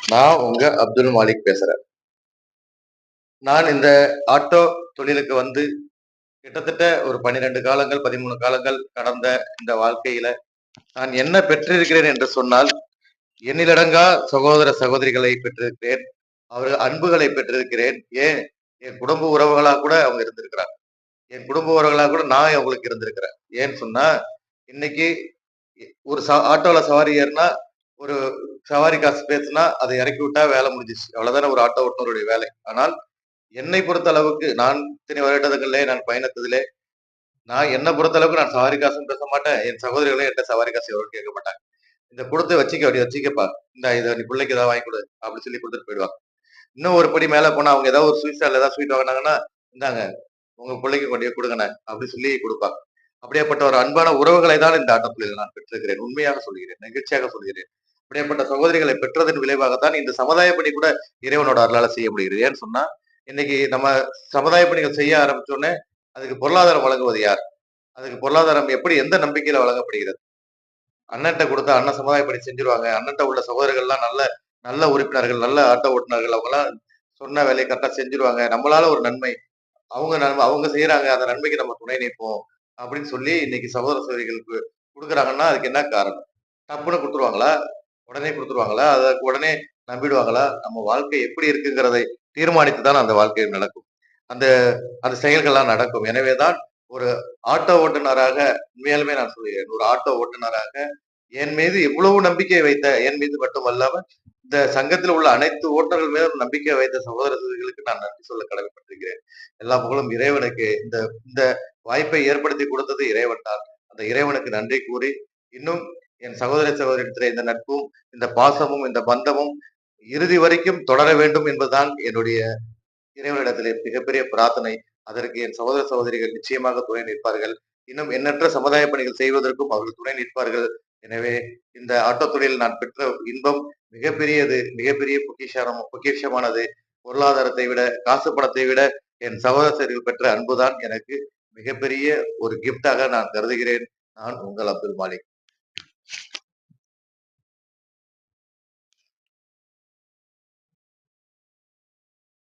நான் உங்க அப்துல் மாலிக் பேசுறேன். நான் இந்த ஆட்டோ தொழிலுக்கு வந்து கிட்டத்தட்ட ஒரு 12 காலங்கள், 13 காலங்கள் கடந்த இந்த வாழ்க்கையில நான் என்ன பெற்றிருக்கிறேன் என்று சொன்னால், எண்ணிலடங்கா சகோதர, சகோதரிகளை பெற்றிருக்கிறேன். அவர்கள் அன்புகளை பெற்றிருக்கிறேன். ஏன் என் குடும்ப உறவுகளா கூட அவங்க இருந்திருக்கிறாங்க. என் குடும்ப உறவுகளா கூட நான் அவங்களுக்கு இருந்திருக்கிறேன். ஏன்னு சொன்னா, இன்னைக்கு ஒரு ஆட்டோல சவாரி ஏறுனா, ஒரு சவாரி காசு பேசுனா, அத இறக்கி விட்டா வேலை முடிஞ்சுச்சு. அவ்வளவுதானே ஒரு ஆட்டோ ஓட்டுநருடைய வேலை. ஆனால் என்னை பொறுத்த அளவுக்கு நான் இத்தனை வருடங்களிலே நான் பயணித்ததிலே, நான் என்ன பொறுத்த அளவுக்கு நான் சவாரி காசும் பேச மாட்டேன். என் சகோதரிகளும் என்ட்ட சவாரி காசு எவரும் கேட்க மாட்டாங்க. "இந்த குடுத்து வச்சுக்க அப்படி வச்சுக்கப்பா. இந்தா இத நீ புள்ளைக்கு ஏதாவது வாங்கி குடு" அப்படி சொல்லி குடுத்துட்டு போயிடுவாங்க. இன்னும் ஒரு படி மேல போனா அவங்க ஏதாவது ஒரு ஸ்வீட் ஸ்டால்ல ஏதாவது ஸ்வீட் வாங்குனாங்கன்னா, "இந்தாங்க உங்க புள்ளைக்கு கொண்டு போய் குடுங்கண்ணே" அப்படி சொல்லி குடுப்பாங்க. அப்படியாப்பட்ட ஒரு அன்பான உறவுகளை தான் இந்த ஆட்டோக்குழுவில் நான் பெற்றிருக்கிறேன். உண்மையாக சொல்கிறேன். நெகிழ்ச்சியாக சொல்கிறேன். அப்படியாப்பட்ட சகோதரிகளை பெற்றதன் விளைவாகத்தான் இந்த சமுதாய பணி கூட இறைவனோட அருளால செய்ய முடிகிறது. ஏன்னு சொன்னா, இன்னைக்கு நம்ம சமுதாய பணிகள் செய்ய ஆரம்பிச்சோனே, அதுக்கு பொருளாதாரம் வழங்குவது யார்? அதுக்கு பொருளாதாரம் எப்படி எந்த நம்பிக்கையில வழங்கப்படுகிறது? அண்ணன்ட்ட குடுத்தா அண்ணன் சமுதாய பணி செஞ்சுருவாங்க. அண்ணன்ட்ட உள்ள சகோதரர்கள்லாம் நல்ல நல்ல உறுப்பினர்கள், நல்ல ஆட்டோ ஓட்டுநர்கள். அவங்கலாம் சொன்ன வேலைய கரெக்ட்டா செஞ்சுருவாங்க. நம்மளால ஒரு நன்மை. அவங்க நன்மை அவங்க செய்றாங்க. அந்த நன்மைக்கு நம்ம துணை நிற்போம். அப்படின்னு சொல்லி இன்னைக்கு சகோதர சகோதரிகளுக்கு குடுக்குறாங்கன்னா, அதுக்கு என்ன காரணம்? டப்புன்னு குடுத்துருவாங்களா? உடனே குடுத்துருவாங்களா? அத உடனே நம்பிடுவாங்களா? நம்ம வாழ்க்கை எப்படி இருக்குங்கிறதை தீர்மானித்து தான் அந்த வாழ்க்கை நடக்கும். அந்த அந்த செயல்கள்லாம் நடக்கும். எனவே தான் ஒரு ஆட்டோ ஓட்டுநராக உண்மையாலுமே நான் சொல்கிறேன். ஒரு ஆட்டோ ஓட்டுநராக என் மீது இவ்வளவு நம்பிக்கை வைத்த என் மீது மட்டுமல்லாம, இந்த சங்கத்தில் உள்ள அனைத்து ஓட்டுநர்கள் மீதும் நம்பிக்கை வைத்த சகோதர சகோதரிகளுக்கு நான் நன்றி சொல்ல கடமைப்பட்டிருக்கிறேன். எல்லா புகழும் இறைவனுக்கு. இந்த இந்த வாய்ப்பை ஏற்படுத்தி கொடுத்தது இறைவன் தான். அந்த இறைவனுக்கு நன்றி கூறி, இன்னும் என் சகோதர சகோதரியிடத்திலே இந்த நட்பும், இந்த பாசமும், இந்த பந்தமும் இறுதி வரைக்கும் தொடர வேண்டும் என்பதுதான் என்னுடைய இறைவனிடத்திலே மிகப்பெரிய பிரார்த்தனை. அதற்கு என் சகோதர சகோதரிகள் நிச்சயமாக துணை நிற்பார்கள். இன்னும் எண்ணற்ற சமுதாய பணிகள் செய்வதற்கும் அவர்கள் துணை நிற்பார்கள். எனவே இந்த ஆட்டோ தொழிலில் நான் பெற்ற இன்பம் மிகப்பெரியது. மிகப்பெரிய பொக்கிஷமானது. பொருளாதாரத்தை விட, காசு பணத்தை விட என் சகோதர சகோதரிகள் பெற்ற அன்புதான் எனக்கு மிகப்பெரிய ஒரு கிஃப்ட்டாக நான் கருதுகிறேன். நான் உங்கள் அப்துல் மாலிக்.